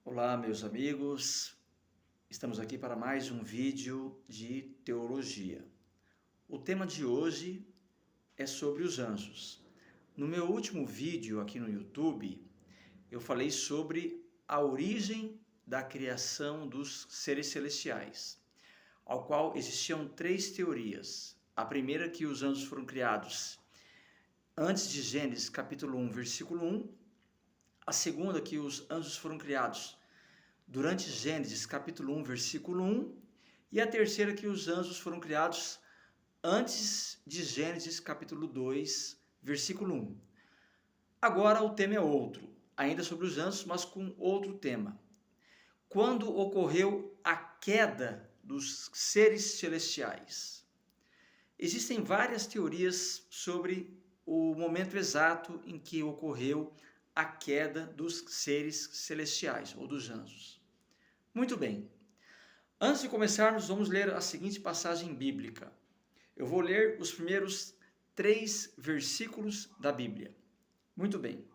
Olá, meus amigos. Estamos aqui para mais um vídeo de teologia. O tema de hoje é sobre os anjos. No meu último vídeo aqui no YouTube, eu falei sobre a origem da criação dos seres celestiais, ao qual existiam três teorias. A primeira, que os anjos foram criados antes de Gênesis capítulo 1, versículo 1. A segunda, que os anjos foram criados durante Gênesis capítulo 1, versículo 1, e a terceira, que os anjos foram criados antes de Gênesis capítulo 2, versículo 1. Agora o tema é outro, ainda sobre os anjos, mas com outro tema. Quando ocorreu a queda dos seres celestiais? Existem várias teorias sobre o momento exato em que ocorreu a queda dos seres celestiais ou dos anjos. Muito bem, antes de começarmos, vamos ler a seguinte passagem bíblica. Eu vou ler os primeiros 3 versículos da Bíblia. Muito bem.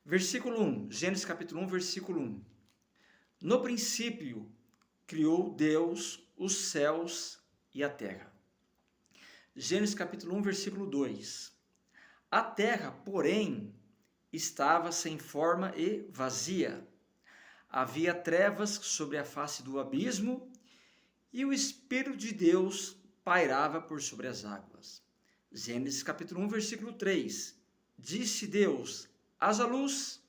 Versículo 1, Gênesis capítulo 1, versículo 1. No princípio criou Deus os céus e a terra. Gênesis capítulo 1, versículo 2. A terra, porém, estava sem forma e vazia. Havia trevas sobre a face do abismo, e o Espírito de Deus pairava por sobre as águas. Gênesis capítulo 1, versículo 3. Disse Deus: haja luz,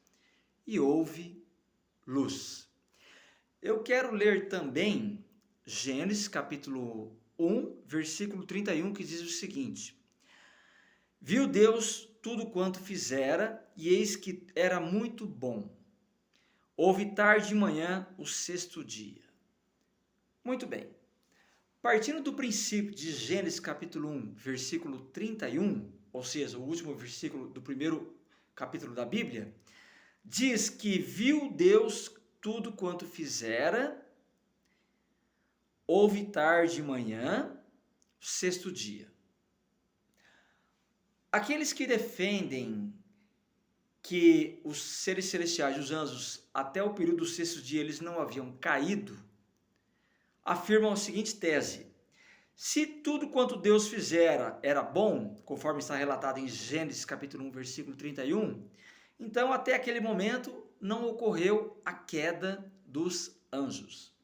e houve luz. Eu quero ler também Gênesis capítulo 1, versículo 31, que diz o seguinte: viu Deus tudo quanto fizera, e eis que era muito bom. Houve tarde e manhã o sexto dia. Muito bem. Partindo do princípio de Gênesis capítulo 1, versículo 31, ou seja, o último versículo do primeiro capítulo da Bíblia, diz que viu Deus tudo quanto fizera, houve tarde e manhã, o sexto dia. Aqueles que defendem que os seres celestiais, os anjos, até o período do sexto dia, eles não haviam caído, afirmam a seguinte tese: se tudo quanto Deus fizera era bom, conforme está relatado em Gênesis capítulo 1, versículo 31, então até aquele momento não ocorreu a queda dos anjos.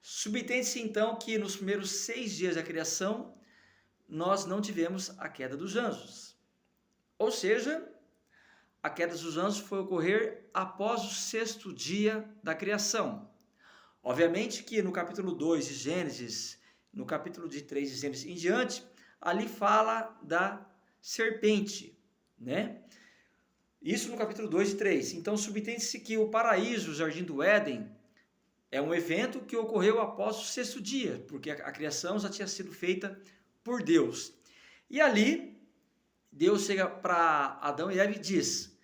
Subentende-se então que nos primeiros 6 dias da criação, nós não tivemos a queda dos anjos. Ou seja, a queda dos anjos foi ocorrer após o sexto dia da criação. Obviamente que no capítulo 2 de Gênesis, no capítulo de 3 de Gênesis em diante, ali fala da serpente, né? Isso no capítulo 2 e 3. Então subentende-se que o paraíso, o jardim do Éden, é um evento que ocorreu após o sexto dia, porque a criação já tinha sido feita por Deus. E ali, Deus chega para Adão e Eva e diz: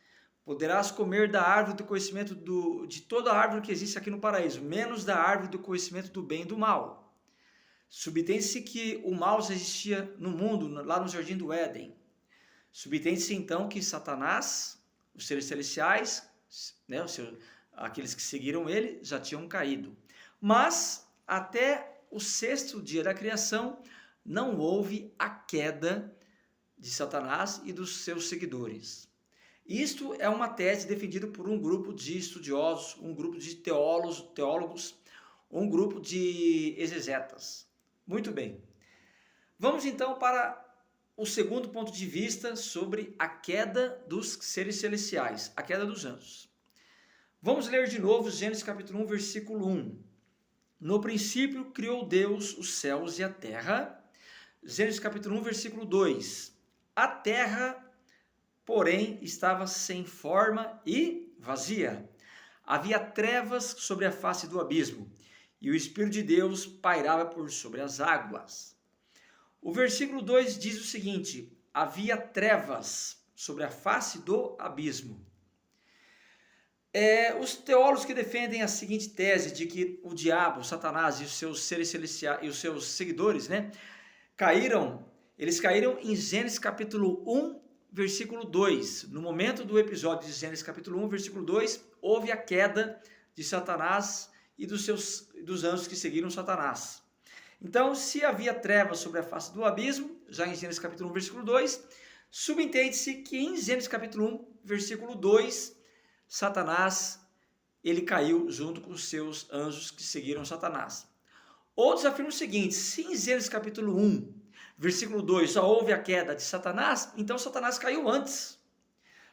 poderás comer da árvore do conhecimento de toda a árvore que existe aqui no paraíso, menos da árvore do conhecimento do bem e do mal. Subentende-se que o mal já existia no mundo, lá no jardim do Éden. Subentende-se então que Satanás, os seres celestiais, né, aqueles que seguiram ele, já tinham caído. Mas até o sexto dia da criação não houve a queda de Satanás e dos seus seguidores. Isto é uma tese defendida por um grupo de estudiosos, um grupo de teólogos, um grupo de exegetas. Muito bem. Vamos então para o segundo ponto de vista sobre a queda dos seres celestiais, a queda dos anjos. Vamos ler de novo Gênesis capítulo 1, versículo 1. No princípio criou Deus os céus e a terra. Gênesis capítulo 1, versículo 2. A terra, porém, estava sem forma e vazia. Havia trevas sobre a face do abismo, e o Espírito de Deus pairava por sobre as águas. O versículo 2 diz o seguinte: havia trevas sobre a face do abismo. Os teólogos que defendem a seguinte tese de que o diabo, Satanás e os seus seres celestiais e os seus seguidores, né, eles caíram em Gênesis capítulo 1, versículo 2. No momento do episódio de Gênesis capítulo 1, versículo 2, houve a queda de Satanás e dos anjos que seguiram Satanás. Então, se havia trevas sobre a face do abismo, já em Gênesis capítulo 1, versículo 2, subentende-se que em Gênesis capítulo 1, versículo 2, Satanás, ele caiu junto com os seus anjos que seguiram Satanás. Outros afirmam o seguinte: se em Gênesis capítulo 1, versículo 2, só houve a queda de Satanás, então Satanás caiu antes.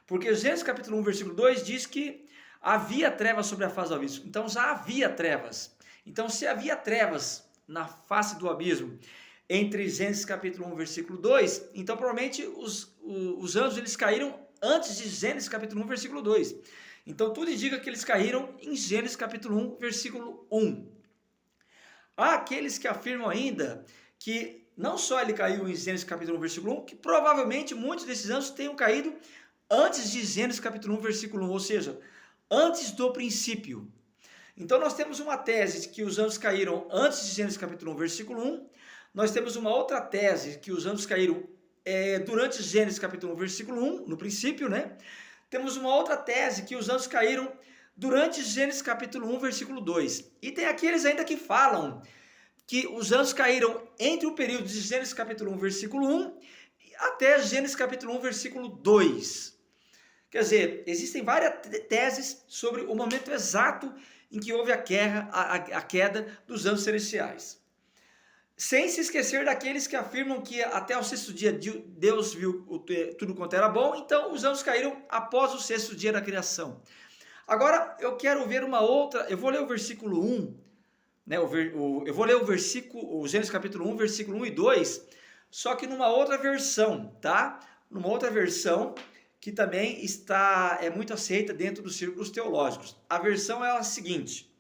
Porque Gênesis capítulo 1, versículo 2 diz que havia trevas sobre a face do abismo. Então já havia trevas. Então se havia trevas na face do abismo entre Gênesis capítulo 1, versículo 2, então provavelmente os anjos eles caíram antes de Gênesis capítulo 1, versículo 2. Então tudo indica que eles caíram em Gênesis capítulo 1, versículo 1. Há aqueles que afirmam ainda que não só ele caiu em Gênesis capítulo 1, versículo 1, que provavelmente muitos desses anjos tenham caído antes de Gênesis capítulo 1, versículo 1, ou seja, antes do princípio. Então nós temos uma tese de que os anjos caíram antes de Gênesis capítulo 1, versículo 1. Nós temos uma outra tese que os anjos caíram durante Gênesis capítulo 1, versículo 1, no princípio, né? Temos uma outra tese que os anjos caíram durante Gênesis capítulo 1, versículo 2. E tem aqueles ainda que falam que os anjos caíram entre o período de Gênesis capítulo 1, versículo 1 até Gênesis capítulo 1, versículo 2. Quer dizer, existem várias teses sobre o momento exato em que houve a queda dos anjos celestiais. Sem se esquecer daqueles que afirmam que até o sexto dia Deus viu tudo quanto era bom, então os anjos caíram após o sexto dia da criação. Agora eu quero ver uma outra, eu vou ler o versículo 1, né, eu vou ler o Gênesis capítulo 1, versículo 1 e 2, só que numa outra versão, tá? Numa outra versão que também é muito aceita dentro dos círculos teológicos. A versão é a seguinte: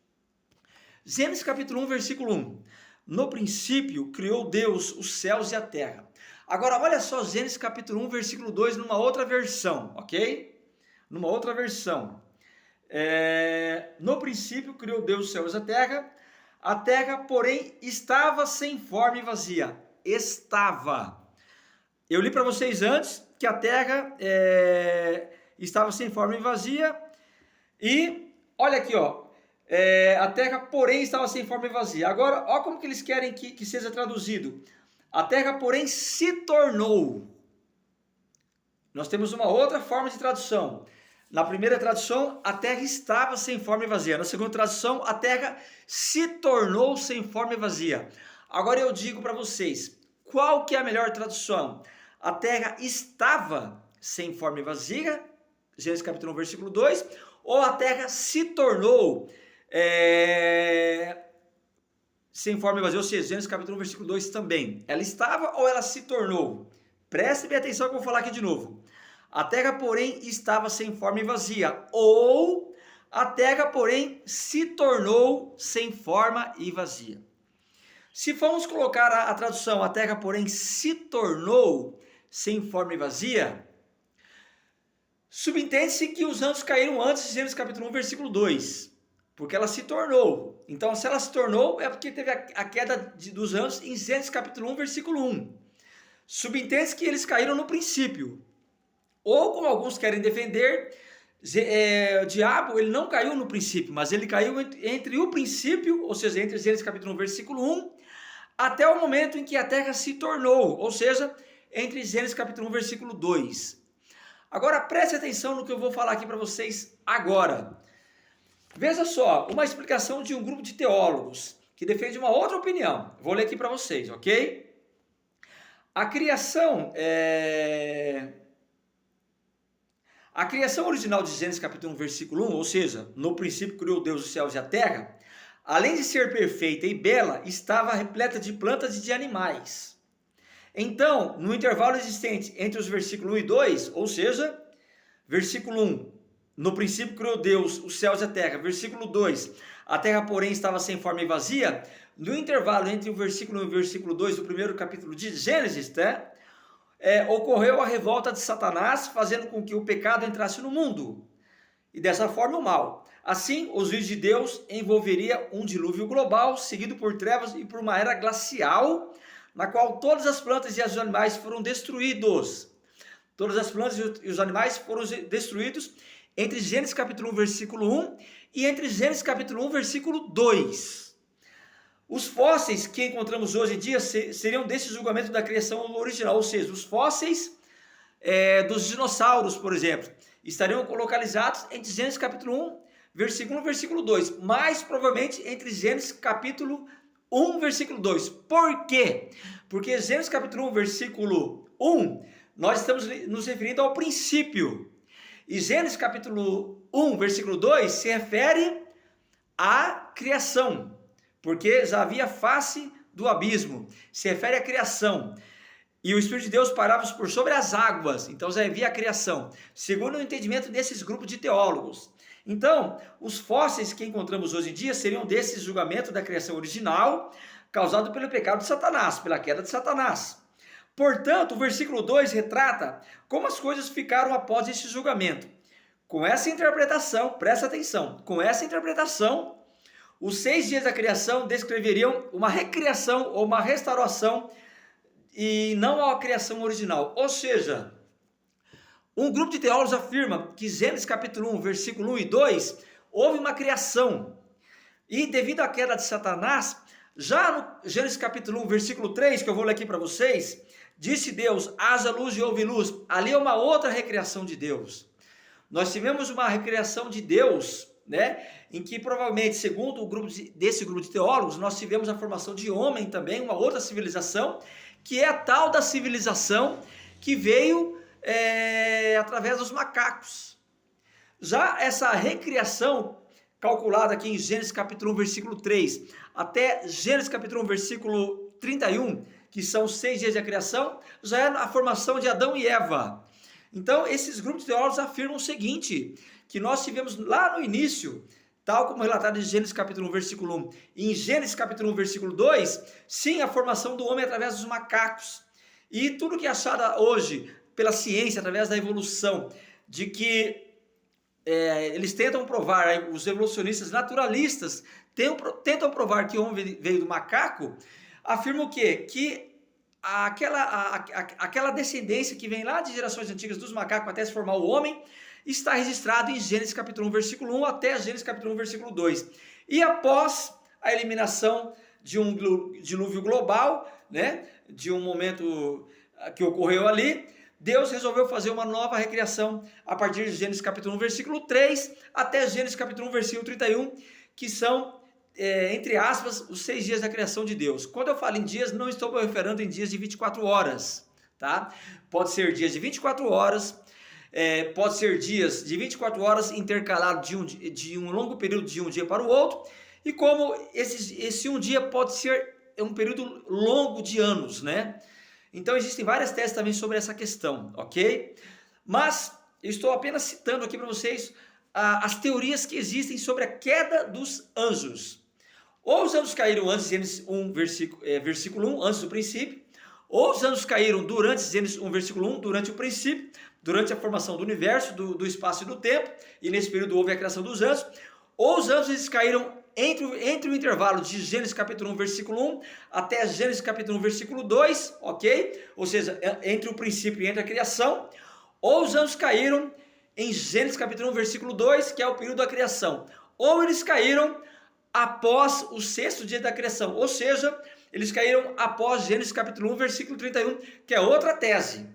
Gênesis capítulo 1, versículo 1. No princípio criou Deus os céus e a terra. Agora olha só Gênesis capítulo 1, versículo 2, numa outra versão, ok? Numa outra versão. No princípio criou Deus os céus e a terra, porém, estava sem forma e vazia. Estava. Eu li para vocês antes que a terra estava sem forma e vazia. E olha aqui, ó. A terra, porém, estava sem forma e vazia. Agora, olha como que eles querem que seja traduzido. A terra, porém, se tornou. Nós temos uma outra forma de tradução. Na primeira tradução, a terra estava sem forma e vazia. Na segunda tradução, a terra se tornou sem forma e vazia. Agora eu digo para vocês, qual que é a melhor tradução? A terra estava sem forma e vazia, Gênesis capítulo 1, versículo 2, ou a terra se tornou sem forma e vazia, ou seja, Gênesis capítulo 1, versículo 2 também. Ela estava ou ela se tornou? Preste bem atenção que eu vou falar aqui de novo. A terra, porém, estava sem forma e vazia, ou a terra, porém, se tornou sem forma e vazia. Se formos colocar a tradução, a terra, porém, se tornou sem forma e vazia, subentende-se que os anjos caíram antes de Gênesis capítulo 1, versículo 2, porque ela se tornou. Então, se ela se tornou, é porque teve a queda dos anjos em Gênesis capítulo 1, versículo 1. Subentende-se que eles caíram no princípio. Ou, como alguns querem defender, o diabo ele não caiu no princípio, mas ele caiu entre o princípio, ou seja, entre Gênesis capítulo 1, versículo 1, até o momento em que a terra se tornou, ou seja, entre Gênesis capítulo 1, versículo 2. Agora preste atenção no que eu vou falar aqui para vocês agora. Veja só, uma explicação de um grupo de teólogos que defende uma outra opinião. Vou ler aqui para vocês, ok? A criação original de Gênesis capítulo 1, versículo 1, ou seja, no princípio criou Deus os céus e a terra, além de ser perfeita e bela, estava repleta de plantas e de animais. Então, no intervalo existente entre os versículos 1 e 2, ou seja, versículo 1, no princípio criou Deus os céus e a terra, versículo 2, a terra, porém, estava sem forma e vazia, no intervalo entre o versículo 1 e o versículo 2 do primeiro capítulo de Gênesis, ocorreu a revolta de Satanás, fazendo com que o pecado entrasse no mundo, e dessa forma o mal. Assim, os juízos de Deus envolveria um dilúvio global, seguido por trevas e por uma era glacial, na qual todas as plantas e os animais foram destruídos. Todas as plantas e os animais foram destruídos entre Gênesis capítulo 1, versículo 1 e entre Gênesis capítulo 1, versículo 2. Os fósseis que encontramos hoje em dia seriam desse julgamento da criação original, ou seja, os fósseis dos dinossauros, por exemplo, estariam localizados entre Gênesis capítulo 1, versículo 1 e versículo 2, mais provavelmente entre Gênesis capítulo 1, versículo 2. Por quê? Porque Gênesis capítulo 1, versículo 1, nós estamos nos referindo ao princípio. E Gênesis capítulo 1, versículo 2, se refere à criação, porque já havia face do abismo, se refere à criação. E o Espírito de Deus parava por sobre as águas, então já havia a criação, segundo o entendimento desses grupos de teólogos. Então, os fósseis que encontramos hoje em dia seriam desse julgamento da criação original, causado pelo pecado de Satanás, pela queda de Satanás. Portanto, o versículo 2 retrata como as coisas ficaram após esse julgamento. Com essa interpretação, presta atenção, com essa interpretação, os 6 dias da criação descreveriam uma recriação ou uma restauração e não a criação original. Ou seja, um grupo de teólogos afirma que Gênesis capítulo 1, versículo 1 e 2, houve uma criação. E devido à queda de Satanás, já no Gênesis capítulo 1, versículo 3, que eu vou ler aqui para vocês, disse Deus, haja luz e houve luz. Ali é uma outra recriação de Deus. Nós tivemos uma recriação de Deus, né, em que provavelmente, segundo desse grupo de teólogos, nós tivemos a formação de homem também, uma outra civilização, que é a tal da civilização que veio através dos macacos. Já essa recriação, calculada aqui em Gênesis capítulo 1, versículo 3, até Gênesis capítulo 1, versículo 31, que são 6 dias da criação, já é a formação de Adão e Eva. Então, esses grupos de teólogos afirmam o seguinte, que nós tivemos lá no início, tal como relatado em Gênesis capítulo 1, versículo 1, e em Gênesis capítulo 1, versículo 2, sim, a formação do homem através dos macacos. E tudo que é achado hoje pela ciência, através da evolução, de que eles tentam provar, os evolucionistas naturalistas tentam provar que o homem veio do macaco, afirmam o quê? Que aquela descendência que vem lá de gerações antigas dos macacos até se formar o homem, está registrado em Gênesis capítulo 1, versículo 1 até Gênesis capítulo 1, versículo 2. E após a eliminação de um dilúvio global, né, de um momento que ocorreu ali, Deus resolveu fazer uma nova recriação a partir de Gênesis capítulo 1, versículo 3 até Gênesis capítulo 1, versículo 31, que são entre aspas, os 6 dias da criação de Deus. Quando eu falo em dias, não estou me referindo em dias de 24 horas, tá? Pode ser dias de 24 horas, pode ser dias de 24 horas intercalado de um longo período de um dia para o outro, e como esse um dia pode ser um período longo de anos, né? Então existem várias teses também sobre essa questão, ok? Mas eu estou apenas citando aqui para vocês as teorias que existem sobre a queda dos anjos. Ou os anjos caíram antes de Gênesis 1, versículo 1, antes do princípio, ou os anjos caíram durante Gênesis 1, versículo 1, durante o princípio, durante a formação do universo, do espaço e do tempo, e nesse período houve a criação dos anjos, ou os anjos eles caíram entre o intervalo de Gênesis capítulo 1, versículo 1, até Gênesis capítulo 1, versículo 2, ok? Ou seja, entre o princípio e entre a criação, ou os anjos caíram em Gênesis capítulo 1, versículo 2, que é o período da criação, ou eles caíram após o 6º dia da criação, ou seja, eles caíram após Gênesis capítulo 1, versículo 31, que é outra tese.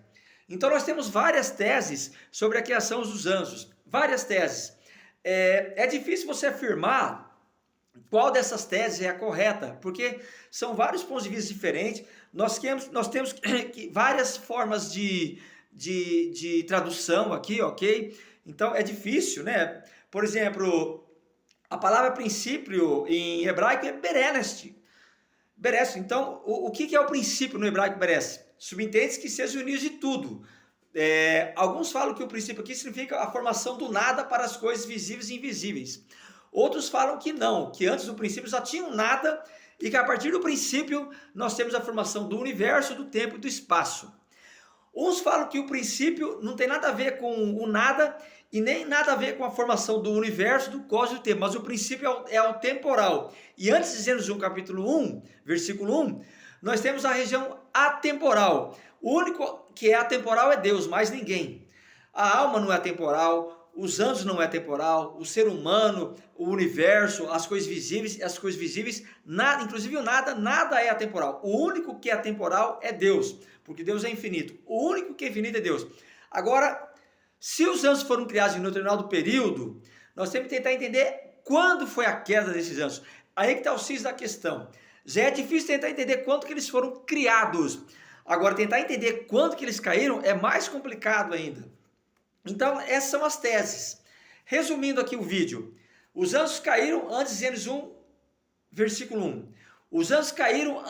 Então nós temos várias teses sobre a criação dos anjos, várias teses. É difícil você afirmar qual dessas teses é a correta, porque são vários pontos de vista diferentes, nós temos várias formas de tradução aqui, ok? Então é difícil, né? Por exemplo, a palavra princípio em hebraico é berenest. Então, o que é o princípio no hebraico berest? Subentende-se que seja o início de tudo. Alguns falam que o princípio aqui significa a formação do nada para as coisas visíveis e invisíveis. Outros falam que não, que antes do princípio já tinha um nada e que a partir do princípio nós temos a formação do universo, do tempo e do espaço. Uns falam que o princípio não tem nada a ver com o nada e nem nada a ver com a formação do universo, do cosmos e do tempo, mas o princípio é o temporal. E antes de Gênesis 1, capítulo 1, versículo 1, nós temos a região atemporal. O único que é atemporal é Deus, mais ninguém. A alma não é atemporal, os anjos não é temporal, o ser humano, o universo, as coisas visíveis, nada, inclusive o nada é atemporal. O único que é atemporal é Deus, porque Deus é infinito. O único que é infinito é Deus. Agora, se os anjos foram criados em um determinado período, nós temos que tentar entender quando foi a queda desses anjos. Aí que está o X da questão. Já é difícil tentar entender quando que eles foram criados. Agora, tentar entender quando que eles caíram é mais complicado ainda. Então, essas são as teses. Resumindo aqui o vídeo. Os anjos caíram antes de Gênesis 1, versículo 1. Os anjos caíram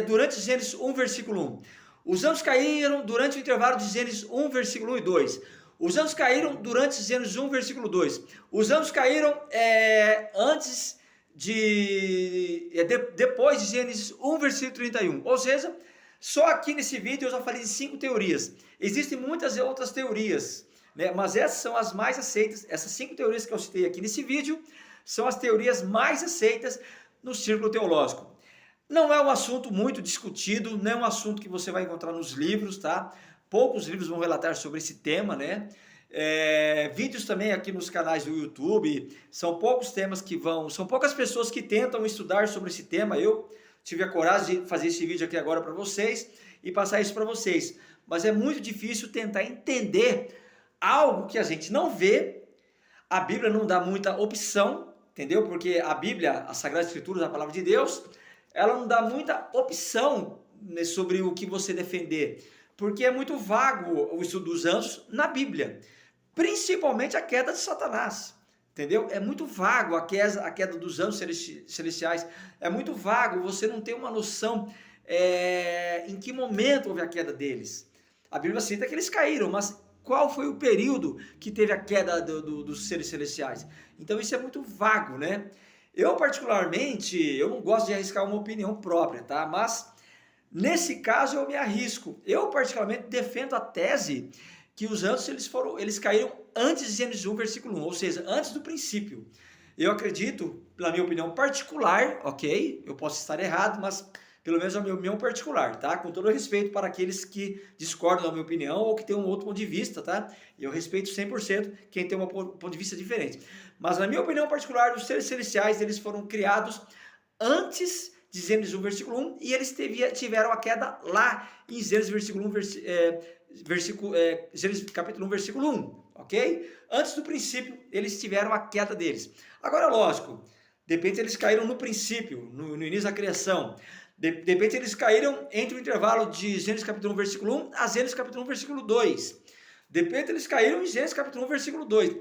durante Gênesis 1, versículo 1. Os anjos caíram durante o intervalo de Gênesis 1, versículo 1 e 2. Os anjos caíram durante Gênesis 1, versículo 2. Os anjos caíram depois de Gênesis 1, versículo 31. Ou seja, só aqui nesse vídeo eu já falei de 5 teorias. Existem muitas outras teorias, né? Mas essas são as mais aceitas. Essas 5 teorias que eu citei aqui nesse vídeo são as teorias mais aceitas no círculo teológico. Não é um assunto muito discutido, não é um assunto que você vai encontrar nos livros, tá? Poucos livros vão relatar sobre esse tema, né? Vídeos também aqui nos canais do YouTube, são poucos temas são poucas pessoas que tentam estudar sobre esse tema. Eu tive a coragem de fazer esse vídeo aqui agora para vocês e passar isso para vocês. Mas é muito difícil tentar entender algo que a gente não vê. A Bíblia não dá muita opção, entendeu? Porque a Bíblia, a Sagrada Escritura, a palavra de Deus, ela não dá muita opção, né, sobre o que você defender. Porque é muito vago o estudo dos anjos na Bíblia. Principalmente a queda de Satanás. Entendeu? É muito vago a queda dos anjos celestiais. É muito vago, você não tem uma noção em que momento houve a queda deles. A Bíblia cita que eles caíram, mas qual foi o período que teve a queda dos seres celestiais? Então isso é muito vago, né? Eu particularmente, eu não gosto de arriscar uma opinião própria, tá? Mas nesse caso eu me arrisco. Eu particularmente defendo a tese que os anjos eles caíram antes de Gênesis 1, versículo 1, ou seja, antes do princípio. Eu acredito, pela minha opinião particular, ok? Eu posso estar errado, mas pelo menos é a minha opinião particular, tá? Com todo respeito para aqueles que discordam da minha opinião ou que têm um outro ponto de vista, tá? Eu respeito 100% quem tem um ponto de vista diferente. Mas na minha opinião particular, os seres celestiais, eles foram criados antes de Gênesis 1, versículo 1, e eles tiveram a queda lá em Gênesis, Gênesis capítulo 1, versículo 1, ok? Antes do princípio, eles tiveram a queda deles. Agora, lógico, de repente eles caíram no princípio, no início da criação. De repente eles caíram entre o intervalo de Gênesis capítulo 1, versículo 1 a Gênesis capítulo 1, versículo 2. De repente eles caíram em Gênesis capítulo 1, versículo 2.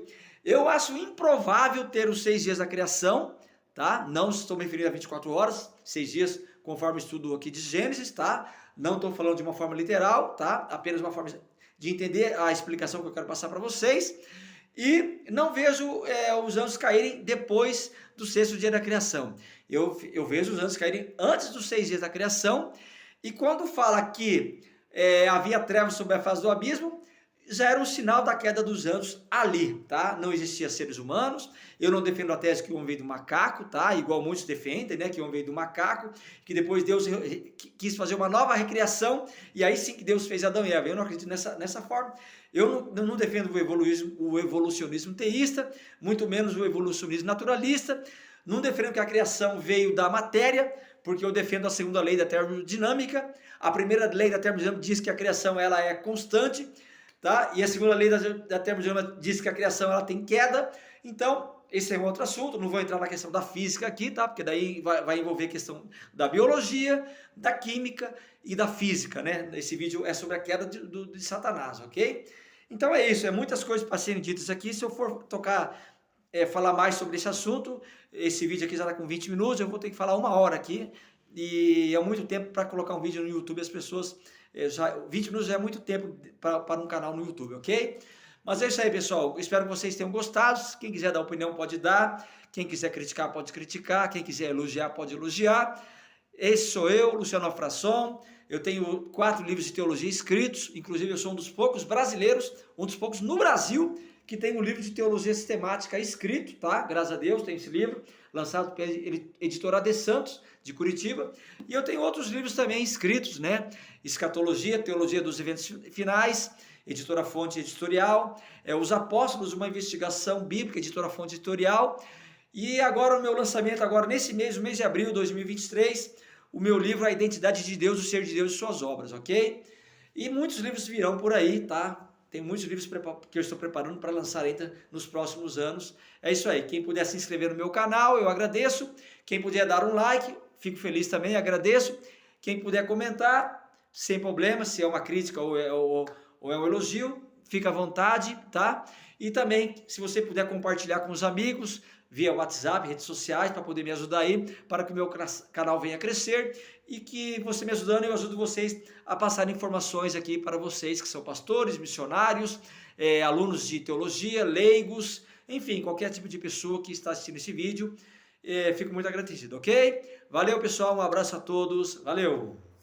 Eu acho improvável ter os 6 dias da criação, tá? Não estou me referindo a 24 horas, 6 dias, conforme estudo aqui de Gênesis, tá? Não estou falando de uma forma literal, tá? Apenas uma forma de entender a explicação que eu quero passar para vocês. E não vejo os anjos caírem depois do 6º dia da criação. Eu vejo os anjos caírem antes dos 6 dias da criação. E quando fala que havia trevas sobre a face do abismo, já era um sinal da queda dos anjos ali, tá? Não existia seres humanos. Eu não defendo a tese que o homem veio do macaco, tá? Igual muitos defendem, né? Que o homem veio do macaco, que depois Deus quis fazer uma nova recriação, e aí sim que Deus fez Adão e Eva. Eu não acredito nessa forma. Eu não defendo o evolucionismo teísta, muito menos o evolucionismo naturalista. Não defendo que a criação veio da matéria, porque eu defendo a segunda lei da termodinâmica. A primeira lei da termodinâmica diz que a criação ela é constante, tá? E a segunda lei da termodinâmica diz que a criação ela tem queda. Então, esse é um outro assunto, não vou entrar na questão da física aqui, tá? Porque daí vai envolver a questão da biologia, da química e da física, né? Esse vídeo é sobre a queda de Satanás, ok? Então é isso, muitas coisas para serem ditas aqui. Se eu for falar mais sobre esse assunto, esse vídeo aqui já está com 20 minutos, eu vou ter que falar 1 hora aqui, e é muito tempo para colocar um vídeo no YouTube. As pessoas, 20 minutos já é muito tempo para um canal no YouTube, ok? Mas é isso aí, pessoal. Espero que vocês tenham gostado. Quem quiser dar opinião pode dar. Quem quiser criticar pode criticar. Quem quiser elogiar pode elogiar. Esse sou eu, Luciano Frasson. Eu tenho 4 livros de teologia escritos. Inclusive eu sou um dos poucos brasileiros, um dos poucos no Brasil, que tem um livro de teologia sistemática escrito, tá? Graças a Deus tem esse livro, lançado pela editora De Santos, de Curitiba. E eu tenho outros livros também escritos, né? Escatologia, teologia dos eventos finais, Editora Fonte Editorial, Os Apóstolos, uma investigação bíblica, Editora Fonte Editorial. E agora o meu lançamento, agora nesse mês, o mês de abril de 2023, o meu livro A Identidade de Deus, o Ser de Deus e Suas Obras, ok? E muitos livros virão por aí, tá? Tem muitos livros que eu estou preparando para lançar ainda nos próximos anos. É isso aí. Quem puder se inscrever no meu canal, eu agradeço. Quem puder dar um like, fico feliz também, agradeço. Quem puder comentar, sem problema, se é uma crítica ou é um elogio, fica à vontade, tá? E também, se você puder compartilhar com os amigos, via WhatsApp, redes sociais, para poder me ajudar aí, para que o meu canal venha a crescer e que você me ajudando, eu ajudo vocês a passar informações aqui para vocês que são pastores, missionários, alunos de teologia, leigos, enfim, qualquer tipo de pessoa que está assistindo esse vídeo. Fico muito agradecido, ok? Valeu, pessoal, um abraço a todos, valeu!